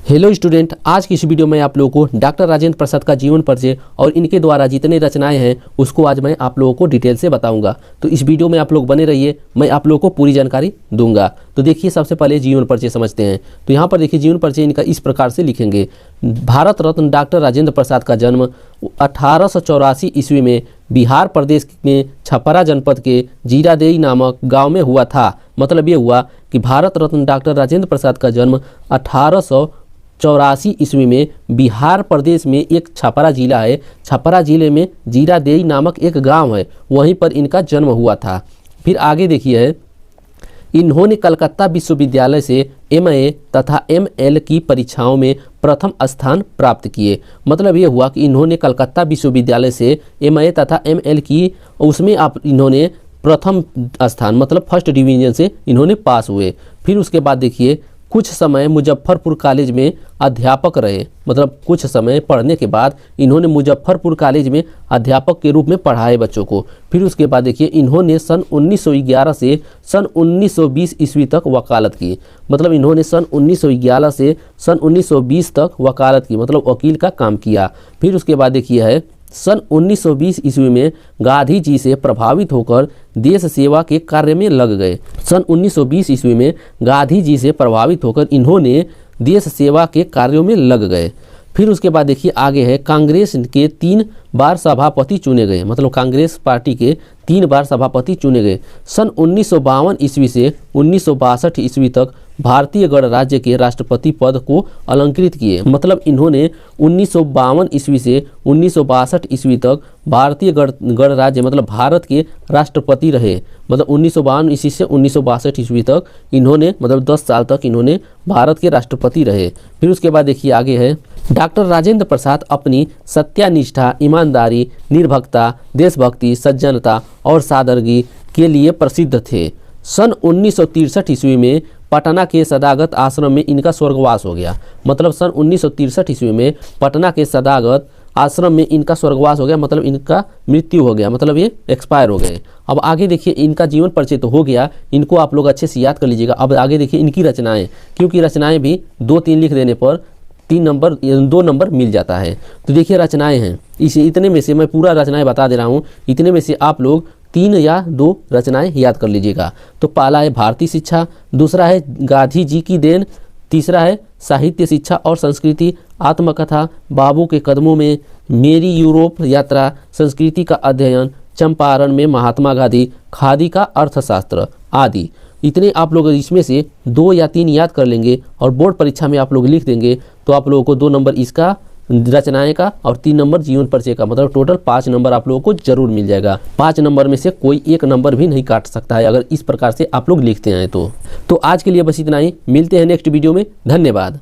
Hello student, आज की इस वीडियो में आप लोगों को डॉक्टर राजेंद्र प्रसाद का जीवन परिचय और इनके द्वारा जितने रचनाएं हैं उसको आज मैं आप लोगों को डिटेल से बताऊंगा। तो इस वीडियो में आप लोग बने रहिए, मैं आप लोगों को पूरी जानकारी दूंगा। तो देखिए, सबसे पहले जीवन परिचय समझते हैं। तो यहाँ पर देखिए, जीवन परिचय इनका इस प्रकार से लिखेंगे। भारत रत्न डॉक्टर राजेंद्र प्रसाद का जन्म 1884 ईस्वी में बिहार प्रदेश में छपरा जनपद के जीरादेई नामक गांव में हुआ था। मतलब ये हुआ कि भारत रत्न डॉक्टर राजेंद्र प्रसाद का जन्म 1884 ईस्वी में बिहार प्रदेश में एक छपरा जिला है, छपरा जिले में जीरादेई नामक एक गांव है, वहीं पर इनका जन्म हुआ था। फिर आगे देखिए, इन्होंने कलकत्ता विश्वविद्यालय से MA तथा ML की परीक्षाओं में प्रथम स्थान प्राप्त किए। मतलब ये हुआ कि इन्होंने कलकत्ता विश्वविद्यालय से MA तथा ML की, उसमें आप इन्होंने प्रथम स्थान मतलब फर्स्ट डिवीजन से इन्होंने पास हुए। फिर उसके बाद देखिए, कुछ समय मुजफ्फरपुर कॉलेज में अध्यापक रहे। मतलब कुछ समय पढ़ने के बाद इन्होंने मुजफ्फरपुर कॉलेज में अध्यापक के रूप में पढ़ाए बच्चों को। फिर उसके बाद देखिए, इन्होंने सन 1911 से सन 1920 ईस्वी तक वकालत की। मतलब इन्होंने सन 1911 से सन 1920 तक वकालत की, मतलब वकील का काम किया। फिर उसके बाद देखिए है, सन 1920 ईस्वी में गांधी जी से प्रभावित होकर देश सेवा के कार्य में लग गए। सन 1920 ईस्वी में गांधी जी से प्रभावित होकर इन्होंने देश सेवा के कार्यों में लग गए। फिर उसके बाद देखिए आगे है, कांग्रेस के 3 बार सभापति चुने गए। मतलब कांग्रेस पार्टी के 3 बार सभापति चुने गए। सन 1952 ईस्वी से 1962 ईस्वी तक भारतीय गणराज्य के राष्ट्रपति पद को अलंकृत किए। मतलब इन्होंने 1952 ईस्वी से 1962 ईस्वी तक भारतीय गणराज्य मतलब भारत के राष्ट्रपति रहे। मतलब 1952 ईस्वी से 1962 ईस्वी तक इन्होंने, मतलब 10 साल तक इन्होंने भारत के राष्ट्रपति रहे। फिर उसके बाद देखिए आगे है, डॉक्टर राजेंद्र प्रसाद अपनी सत्यानिष्ठा, ईमानदारी, निर्भीकता, देशभक्ति, सज्जनता और सादगी के लिए प्रसिद्ध थे। सन 1963 ईस्वी में पटना के सदागत आश्रम में इनका स्वर्गवास हो गया। मतलब सन 1963 ईस्वी में पटना के सदागत आश्रम में इनका स्वर्गवास हो गया, मतलब इनका मृत्यु हो गया, मतलब ये एक्सपायर हो गए। अब आगे देखिए, इनका जीवन परिचय तो हो गया, इनको आप लोग अच्छे से याद कर लीजिएगा। अब आगे देखिए इनकी रचनाएं, क्योंकि रचनाएं भी 2-3 लिख देने पर 2 नंबर मिल जाता है। तो देखिए रचनाएं हैं, इतने में से मैं पूरा रचनाएं बता दे रहा हूँ, इतने में से आप लोग 3 या 2 रचनाएं याद कर लीजिएगा। तो पहला है भारतीय शिक्षा, दूसरा है गांधी जी की देन, तीसरा है साहित्य, शिक्षा और संस्कृति, आत्मकथा, बाबू के कदमों में, मेरी यूरोप यात्रा, संस्कृति का अध्ययन, चंपारण में महात्मा गांधी, खादी का अर्थशास्त्र आदि। इतने आप लोग इसमें से 2 या 3 याद कर लेंगे और बोर्ड परीक्षा में आप लोग लिख देंगे तो आप लोगों को 2 नंबर इसका रचनाएं का और 3 नंबर जीवन परिचय का, मतलब टोटल 5 नंबर आप लोगों को जरूर मिल जाएगा। 5 नंबर में से कोई 1 नंबर भी नहीं काट सकता है अगर इस प्रकार से आप लोग लिखते हैं तो आज के लिए बस इतना ही। मिलते हैं नेक्स्ट वीडियो में। धन्यवाद।